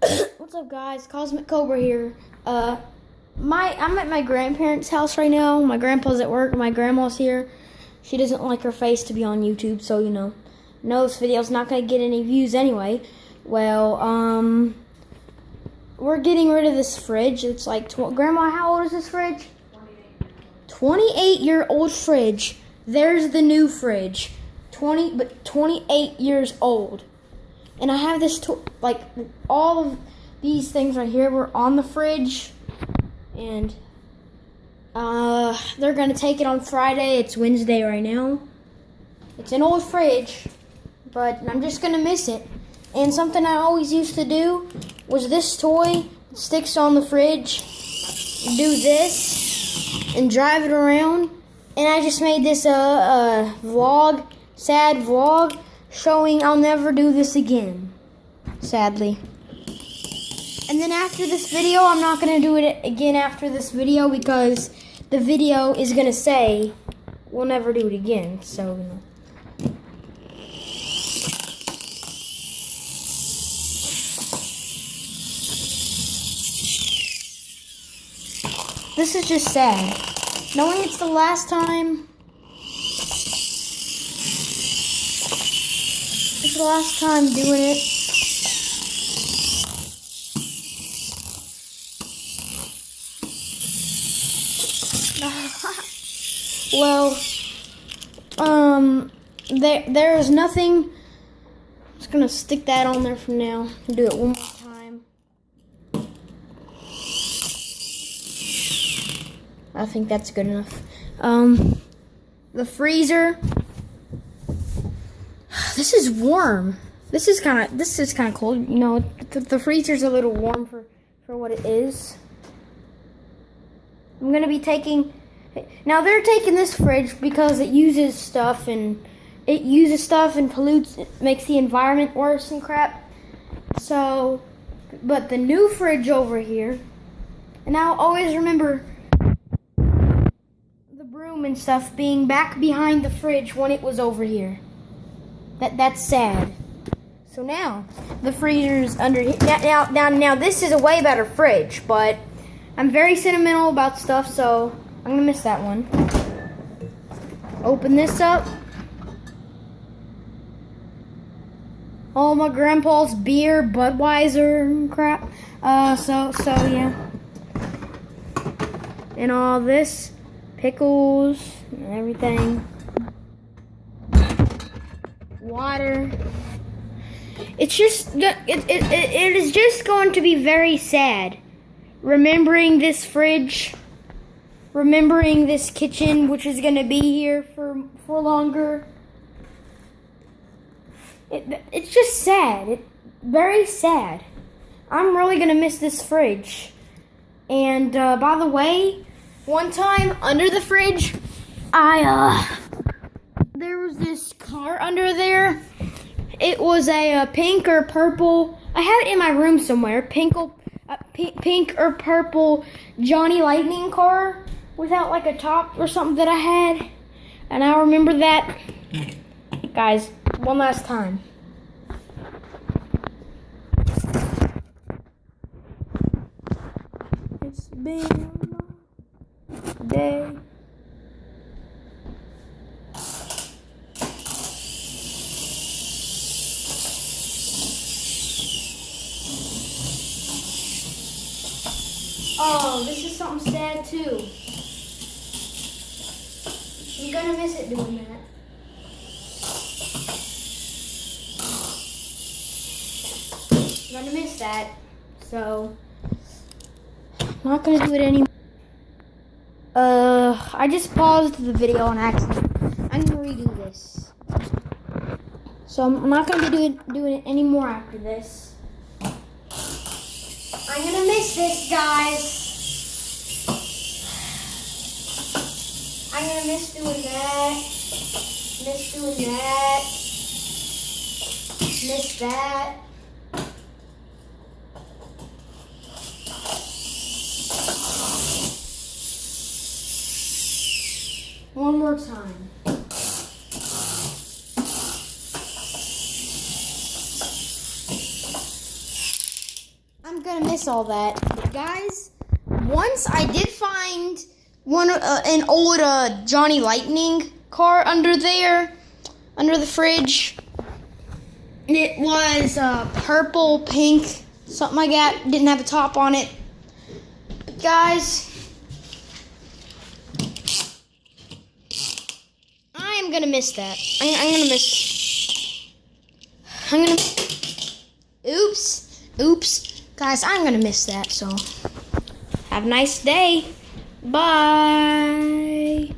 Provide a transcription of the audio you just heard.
What's up, guys? Cosmic Cobra here. I'm at my grandparents' house right now. My grandpa's at work. My grandma's here. She doesn't like her face to be on YouTube, so no, this video's not gonna get any views anyway. Well, we're getting rid of this fridge. It's like, Grandma, how old is this fridge? 28-year-old fridge. There's the new fridge. 28 years old. And I have this, all of these things right here were on the fridge. And they're going to take it on Friday. It's Wednesday right now. It's an old fridge, but I'm just going to miss it. And something I always used to do was this toy sticks on the fridge. Do this and drive it around. And I just made this vlog, sad vlog, showing I'll never do this again, sadly. And then after this video, I'm not going to do it again after this video because the video is going to say we'll never do it again. So, this is just sad. Knowing it's the last time. It's the last time doing it. Well, there is nothing. I'm just gonna stick that on there from now and do it one more time. I think that's good enough. The freezer. This is warm. This is kind of cold. The freezer's a little warm for what it is. I'm gonna be taking. Now they're taking this fridge because it uses stuff and pollutes. It makes the environment worse and crap. So, but the new fridge over here, and I'll always remember the broom and stuff being back behind the fridge when it was over here. That's sad. So now the freezer's under here. Now this is a way better fridge, but I'm very sentimental about stuff, so I'm gonna miss that one. Open this up. All my grandpa's beer, Budweiser and crap. So yeah. And all this, pickles and everything. Water. It's just, it is just going to be very sad. Remembering this fridge, remembering this kitchen, which is going to be here for longer. It's just sad. Very sad. I'm really going to miss this fridge. And by the way, one time under the fridge, there was this car under there. It was a pink or purple. I have it in my room somewhere. Pink or purple Johnny Lightning car without like a top or something that I had. And I remember that. Guys, one last time. It's been a day. Oh, this is something sad too. I'm gonna miss it doing that. I'm gonna miss that. So, I'm not gonna do it anymore. I just paused the video on accident. I'm gonna redo this. So, I'm not gonna be doing it anymore after this. I'm gonna miss this, guys. I'm gonna miss doing that. Miss doing that. Miss that. One more time. gonna miss all that. But guys, once I did find an old Johnny Lightning car under there, under the fridge. It was purple, pink, something like that. Didn't have a top on it. But guys, I am gonna miss that. I'm gonna miss. Oops, guys, I'm gonna miss that. So, have a nice day. Bye.